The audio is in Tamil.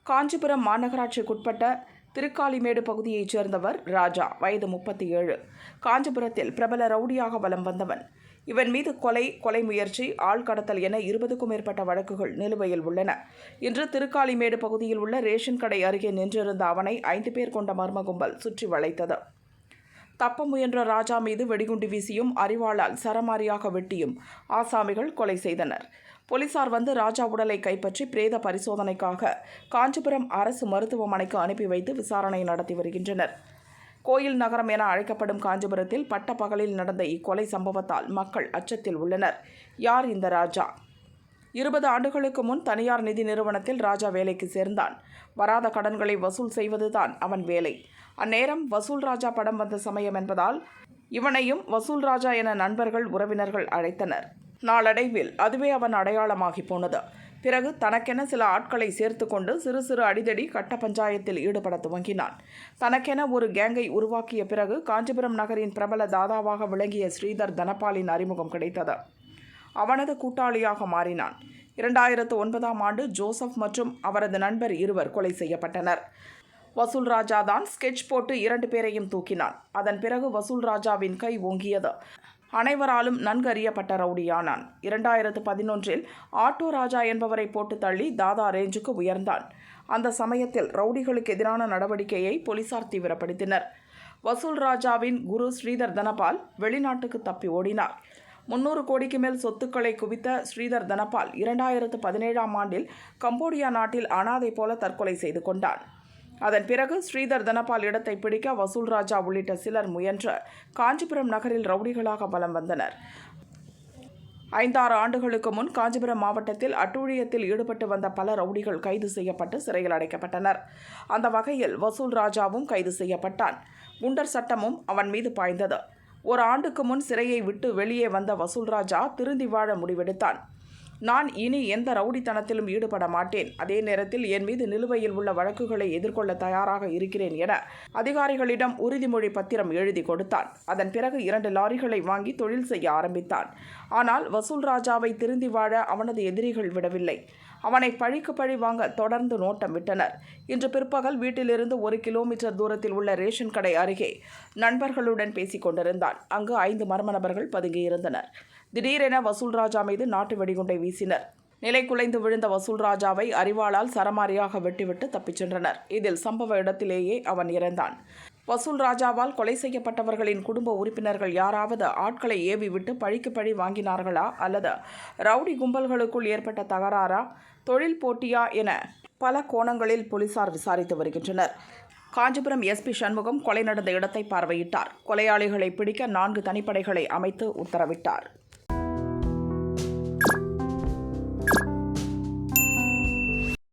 காஞ்சிபுரம் மாநகராட்சிக்குட்பட்ட திருக்காலிமேடு பகுதியைச் சேர்ந்தவர் ராஜா, வயது 37. காஞ்சிபுரத்தில் பிரபல ரவுடியாக வலம் வந்தவன். இவன் மீது கொலை முயற்சி, ஆள் கடத்தல் என 20க்கும் மேற்பட்ட வழக்குகள் நிலுவையில் உள்ளன. இன்று திருக்காலிமேடு பகுதியில் உள்ள ரேஷன் கடை அருகே நின்றிருந்த அவனை 5 பேர் கொண்ட மர்ம கும்பல் சுற்றி வளைத்தது. தப்ப முயன்ற ராஜா மீது வெடிகுண்டு வீசியும் அரிவாளால் சரமாரியாக வெட்டியும் ஆசாமிகள் கொலை செய்தனர். போலீசார் வந்து ராஜா உடலை கைப்பற்றி பிரேத பரிசோதனைக்காக காஞ்சிபுரம் அரசு மருத்துவமனைக்கு அனுப்பி வைத்து விசாரணை நடத்தி வருகின்றனர். கோயில் நகரம் என அழைக்கப்படும் காஞ்சிபுரத்தில் பட்ட பகலில் நடந்த இக்கொலை சம்பவத்தால் மக்கள் அச்சத்தில் உள்ளனர். யார் இந்த ராஜா? 20 ஆண்டுகளுக்கு முன் தனியார் நிதி நிறுவனத்தில் ராஜா வேலைக்கு சேர்ந்தான். வராத கடன்களை வசூல் செய்வதுதான் அவன் வேலை. அந்நேரம் வசூல் ராஜா படம் வந்த சமயம் என்பதால் இவனையும் வசூல் ராஜா என நண்பர்கள், உறவினர்கள் அழைத்தனர். நாளடைவில் அதுவே அவன் அடையாளமாகி போனது. பிறகு தனக்கென சில ஆட்களை சேர்த்து கொண்டு சிறு சிறு அடிதடி கட்ட பஞ்சாயத்தில் ஈடுபட துவங்கினான். தனக்கென ஒரு கேங்கை உருவாக்கிய பிறகு காஞ்சிபுரம் நகரின் பிரபல தாதாவாக விளங்கிய ஸ்ரீதர் தனபாலின் அறிமுகம் கிடைத்தது. அவனது கூட்டாளியாக மாறினான். 2009ஆம் ஆண்டு ஜோசப் மற்றும் அவரது நண்பர் 2 கொலை செய்யப்பட்டனர். வசூல் ராஜா தான் ஸ்கெட்ச் போட்டு 2 பேரையும் தூக்கினான். அதன் பிறகு வசூல் ராஜாவின் கை ஓங்கியது. அனைவராலும் நன்கறியப்பட்ட ரவுடியானான். 2011இல் ஆட்டோ ராஜா என்பவரை போட்டு தள்ளி தாதா ரேஞ்சுக்கு உயர்ந்தான். அந்த சமயத்தில் ரவுடிகளுக்கு எதிரான நடவடிக்கையை போலீசார் தீவிரப்படுத்தினர். வசூல் ராஜாவின் குரு ஸ்ரீதர் தனபால் வெளிநாட்டுக்கு தப்பி ஓடினார். 300 கோடிக்கு மேல் சொத்துக்களை குவித்த ஸ்ரீதர் தனபால் 2017ஆம் ஆண்டில் கம்போடியா நாட்டில் அனாதை போல தற்கொலை செய்து கொண்டான். அதன் பிறகு ஸ்ரீதர் தனபால் இடத்தை பிடிக்க வசூல் ராஜா உள்ளிட்ட சிலர் முயன்று காஞ்சிபுரம் நகரில் ரவுடிகளாக வலம் வந்தனர். 5-6 ஆண்டுகளுக்கு முன் காஞ்சிபுரம் மாவட்டத்தில் அட்டூழியத்தில் ஈடுபட்டு வந்த பல ரவுடிகள் கைது செய்யப்பட்டு சிறையில் அடைக்கப்பட்டனர். அந்த வகையில் வசூல் ராஜாவும் கைது செய்யப்பட்டான். குண்டர் சட்டமும் அவன் மீது பாய்ந்தது. 1 ஆண்டுக்கு முன் சிறையை விட்டு வெளியே வந்த வசூல் ராஜா திருந்தி வாழ முடிவெடுத்தான். நான் இனி எந்த ரவுடித்தனத்திலும் ஈடுபட மாட்டேன். அதே நேரத்தில் என் மீது நிலுவையில் உள்ள வழக்குகளை எதிர்கொள்ள தயாராக இருக்கிறேன் என அதிகாரிகளிடம் உறுதிமொழி பத்திரம் எழுதி கொடுத்தான். அதன் பிறகு 2 லாரிகளை வாங்கி தொழில் செய்ய ஆரம்பித்தான். ஆனால் வசூல் ராஜாவை திருந்தி வாழ அவனது எதிரிகள் விடவில்லை. அவனை பழிக்கு பழி வாங்க தொடர்ந்து நோட்டம் விட்டனர். இன்று பிற்பகல் வீட்டிலிருந்து 1 கிலோமீட்டர் தூரத்தில் உள்ள ரேஷன் கடை அருகே நண்பர்களுடன் பேசிக் கொண்டிருந்தான். அங்கு 5 மர்ம நபர்கள் பதுங்கியிருந்தனர். திடீரென வசூல் ராஜா மீது நாட்டு வெடிகுண்டை வீசினர். நிலை குலைந்து விழுந்த வசூல் ராஜாவை அரிவாளால் சரமாரியாக வெட்டிவிட்டு தப்பிச் சென்றனர். இதில் சம்பவ இடத்திலேயே அவன் இறந்தான். வசூல் ராஜாவால் கொலை செய்யப்பட்டவர்களின் குடும்ப உறுப்பினர்கள் யாராவது ஆட்களை ஏவி விட்டு பழிக்கு பழி வாங்கினார்களா அல்லது ரவுடி கும்பல்களுக்குள் ஏற்பட்ட தகராறா, தொழில் போட்டியா என பல கோணங்களில் போலீசார் விசாரித்து வருகின்றனர். காஞ்சிபுரம் எஸ்பி சண்முகம் கொலை நடந்த இடத்தை பார்வையிட்டார். கொலையாளிகளை பிடிக்க 4 தனிப்படைகளை அமைத்து உத்தரவிட்டார்.